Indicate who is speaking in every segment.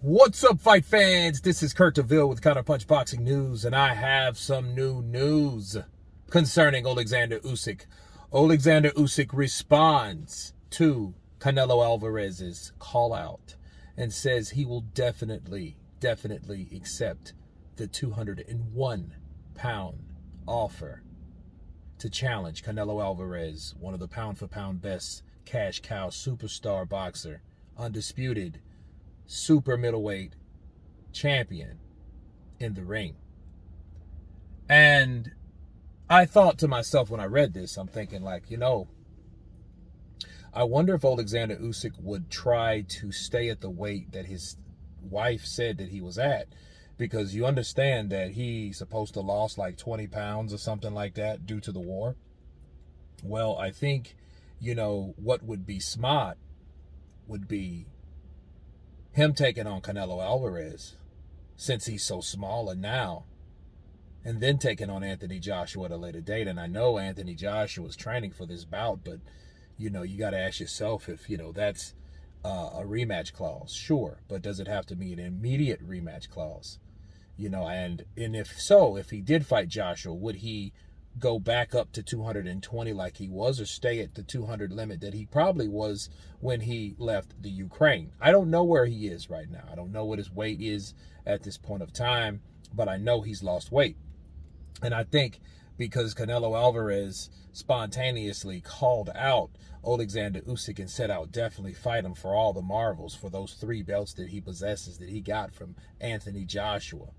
Speaker 1: What's up, fight fans? This is Kurt DeVille with Counterpunch Boxing News, and I have some new news concerning Oleksandr Usyk. Oleksandr Usyk responds to Canelo Alvarez'S call out and says he will definitely accept the 201-pound offer to challenge Canelo Alvarez, one of the pound-for-pound best cash cow superstar boxer, undisputed super middleweight champion in the ring. And I thought to myself when I read this, I'm thinking like, I wonder if Oleksandr Usyk would try to stay at the weight that his wife said that he was at, because you understand that he's supposed to lost like 20 pounds or something like that due to the war. Well, I think, what would be smart would be him taking on Canelo Alvarez, since he's so small and now, and then taking on Anthony Joshua at a later date. And I know Anthony Joshua is training for this bout, but, you got to ask yourself if, that's a rematch clause. Sure, but does it have to be an immediate rematch clause? And if so, if he did fight Joshua, would he go back up to 220 like he was, or stay at the 200 limit that he probably was when he left the Ukraine? I don't know where he is right now. I don't know what his weight is at this point of time, but I know he's lost weight. And I think because Canelo Alvarez spontaneously called out Oleksandr Usyk and said, "I'll definitely fight him for all the marvels, for those 3 belts that he possesses that he got from Anthony Joshua,"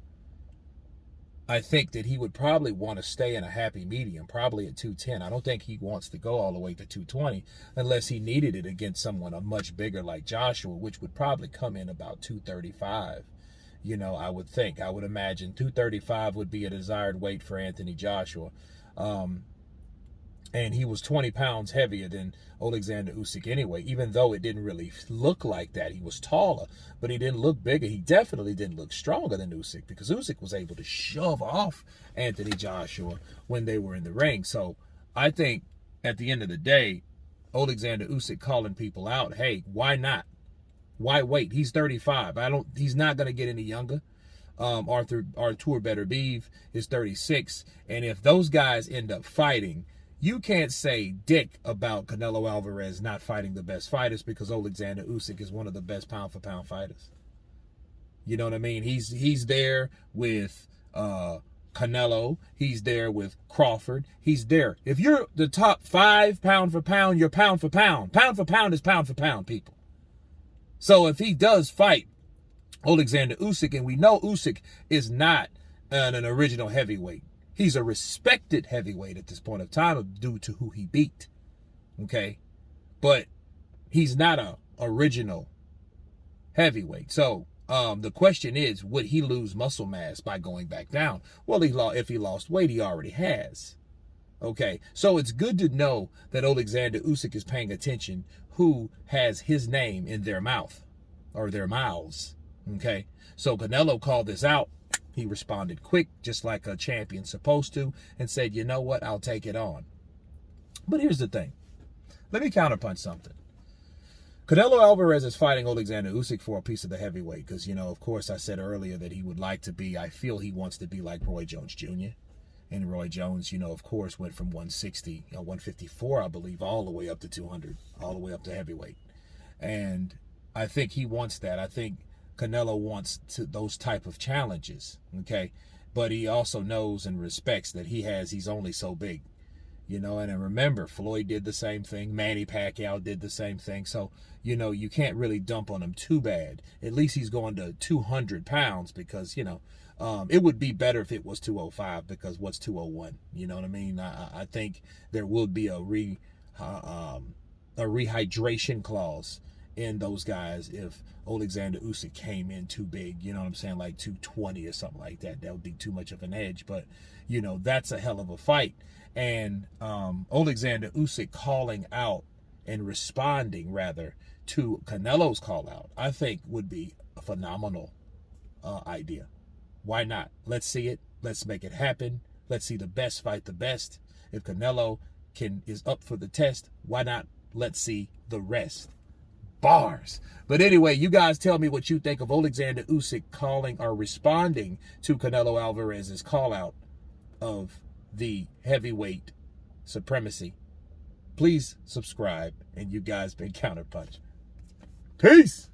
Speaker 1: I think that he would probably want to stay in a happy medium, probably at 210. I don't think he wants to go all the way to 220 unless he needed it against someone much bigger like Joshua, which would probably come in about 235. I would imagine 235 would be a desired weight for Anthony Joshua. And he was 20 pounds heavier than Oleksandr Usyk anyway, even though it didn't really look like that. He was taller, but he didn't look bigger. He definitely didn't look stronger than Usyk, because Usyk was able to shove off Anthony Joshua when they were in the ring. So I think at the end of the day, Oleksandr Usyk calling people out, hey, why not? Why wait? He's 35. He's not going to get any younger. Artur Beterbiev is 36. And if those guys end up fighting, you can't say dick about Canelo Alvarez not fighting the best fighters, because Oleksandr Usyk is one of the best pound-for-pound fighters. You know what I mean? He's there with Canelo. He's there with Crawford. He's there. If you're the top 5 pound-for-pound, you're pound-for-pound. Pound-for-pound is pound-for-pound, people. So if he does fight Oleksandr Usyk, and we know Usyk is not an original heavyweight, he's a respected heavyweight at this point of time due to who he beat, okay? But he's not an original heavyweight. So the question is, would he lose muscle mass by going back down? Well, if he lost weight, he already has. Okay, so it's good to know that Oleksandr Usyk is paying attention who has his name in their mouth, or their mouths, okay? So Canelo called this out. He responded quick, just like a champion's supposed to, and said, you know what, I'll take it on. But here's the thing. Let me counterpunch something. Canelo Alvarez is fighting Oleksandr Usyk for a piece of the heavyweight because, of course, I said earlier that he would like to be, I feel he wants to be like Roy Jones Jr. And Roy Jones, of course, went from 160, 154, I believe, all the way up to 200, all the way up to heavyweight. And I think he wants that. I think Canelo wants those type of challenges, okay? But he also knows and respects that he's only so big, and remember, Floyd did the same thing. Manny Pacquiao did the same thing. So, you can't really dump on him too bad. At least he's going to 200 pounds because, it would be better if it was 205, because what's 201? You know what I mean? I think there would be a rehydration clause in those guys if Oleksandr Usyk came in too big, you know what I'm saying, like 220 or something like that. That would be too much of an edge, but that's a hell of a fight. And Oleksandr Usyk calling out and responding rather to Canelo's call out, I think would be a phenomenal idea. Why not? Let's see it. Let's make it happen. Let's see the best fight the best. If Canelo is up for the test, why not? Let's see the rest. Bars. But anyway, you guys tell me what you think of Oleksandr Usyk calling or responding to Canelo Alvarez's call out of the heavyweight supremacy. Please subscribe, and you guys been Counterpunch. Peace.